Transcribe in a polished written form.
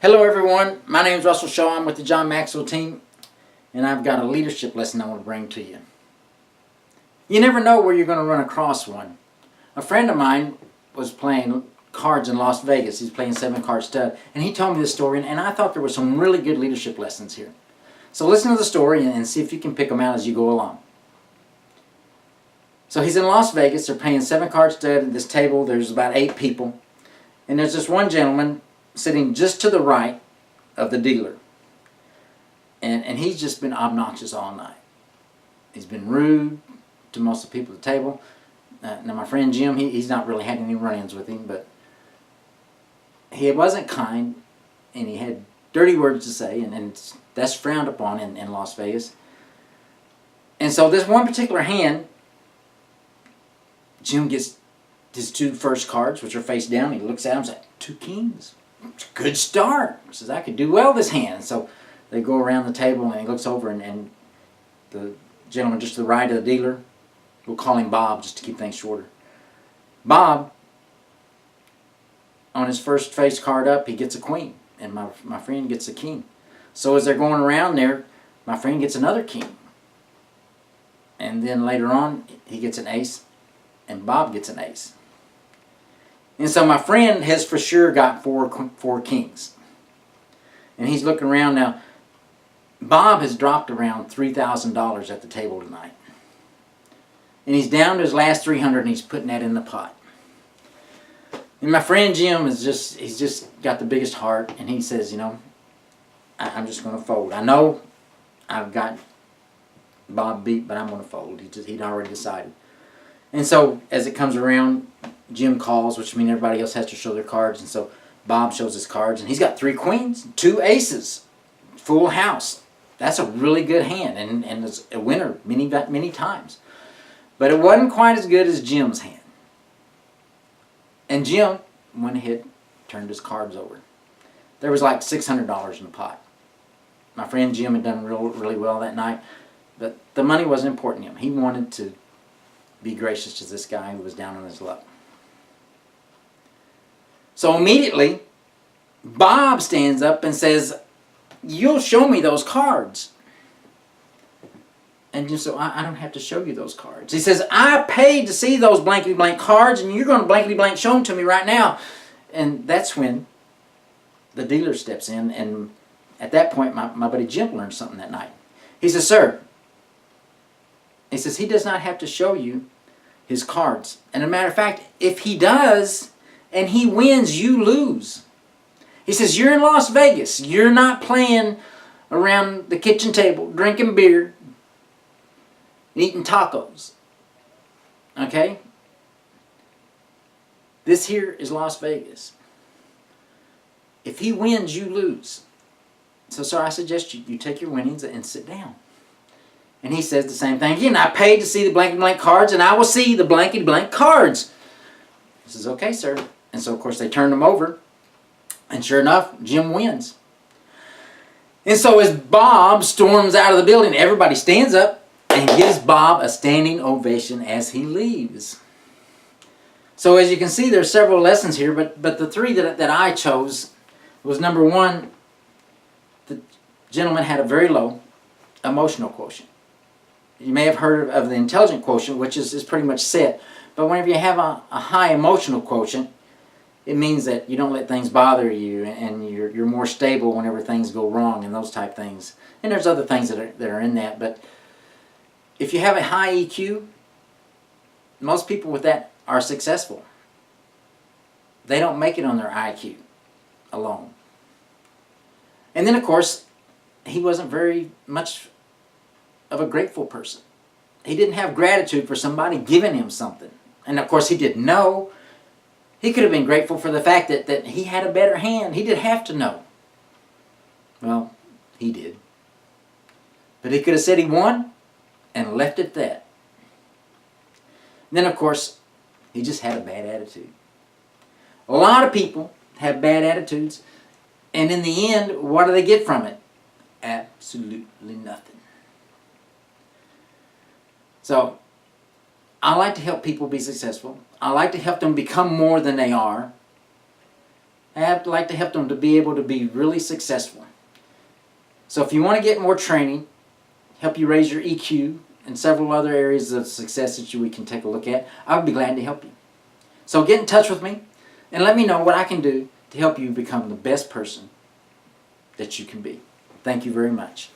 Hello everyone, my name is Russell Shaw. I'm with the John Maxwell team, and I've got a leadership lesson I want to bring to you. You never know where you're going to run across one. A friend of mine was playing cards in Las Vegas. He's playing 7-card stud, and he told me this story, and I thought there were some really good leadership lessons here. So listen to the story and see if you can pick them out as you go along. So he's in Las Vegas. They're playing 7-card stud at this table. There's about 8 people, and there's this one gentleman sitting just to the right of the dealer. And he's just been obnoxious all night. He's been rude to most of the people at the table. Now my friend Jim, he's not really had any run-ins with him, but he wasn't kind, and he had dirty words to say, and that's frowned upon in Las Vegas. And so this one particular hand, Jim gets his 2 first cards, which are face down. He looks at them and says, 2 kings. It's a good start. He says, I could do well this hand. So they go around the table, and he looks over, and the gentleman just to the right of the dealer, we'll call him Bob just to keep things shorter. Bob, on his first face card up, he gets a queen, and my friend gets a king. So as they're going around there, my friend gets another king. And then later on, he gets an ace, and Bob gets an ace. And so my friend has for sure got four kings. And he's looking around now. Bob has dropped around $3,000 at the table tonight. And he's down to his last 300, and he's putting that in the pot. And my friend Jim he's just got the biggest heart, and he says, you know, I'm just going to fold. I know I've got Bob beat, but I'm going to fold. He'd already decided. And so as it comes around, Jim calls, which means everybody else has to show their cards. And so Bob shows his cards, and he's got 3 queens, 2 aces, full house. That's a really good hand, and it's a winner many times. But it wasn't quite as good as Jim's hand. And Jim went ahead, turned his cards over. There was like $600 in the pot. My friend Jim had done really well that night, but the money wasn't important to him. He wanted to be gracious to this guy who was down on his luck. So immediately, Bob stands up and says, you'll show me those cards. And just so I don't have to show you those cards. He says, I paid to see those blankety blank cards, and you're going to blankety blank show them to me right now. And that's when the dealer steps in, and at that point my buddy Jim learned something that night. He says, sir, he says, he does not have to show you his cards. And as a matter of fact, if he does and he wins, you lose. He says, you're in Las Vegas. You're not playing around the kitchen table, drinking beer, eating tacos. Okay? This here is Las Vegas. If he wins, you lose. So, sir, I suggest you take your winnings and sit down. And he says the same thing again. I paid to see the blankety blank cards, and I will see the blankety blank cards. He says, okay, sir. And so, of course, they turned him over. And sure enough, Jim wins. And so as Bob storms out of the building, everybody stands up and gives Bob a standing ovation as he leaves. So as you can see, there's several lessons here, but the 3 that I chose was, number 1, the gentleman had a very low emotional quotient. You may have heard of the intelligent quotient, which is pretty much set. But whenever you have a high emotional quotient, it means that you don't let things bother you, and you're more stable whenever things go wrong and those type things. And there's other things that are in that. But if you have a high EQ, most people with that are successful. They don't make it on their IQ alone. And then, of course, he wasn't very much of a grateful person. He didn't have gratitude for somebody giving him something. And of course, he didn't know. He could have been grateful for the fact that he had a better hand. He didn't have to know. Well, he did. But he could have said he won and left it at that. And then, of course, he just had a bad attitude. A lot of people have bad attitudes, and in the end, what do they get from it? Absolutely nothing. So, I like to help people be successful. I like to help them become more than they are. I'd like to help them to be able to be really successful. So if you want to get more training, help you raise your EQ, and several other areas of success that we can take a look at, I would be glad to help you. So get in touch with me and let me know what I can do to help you become the best person that you can be. Thank you very much.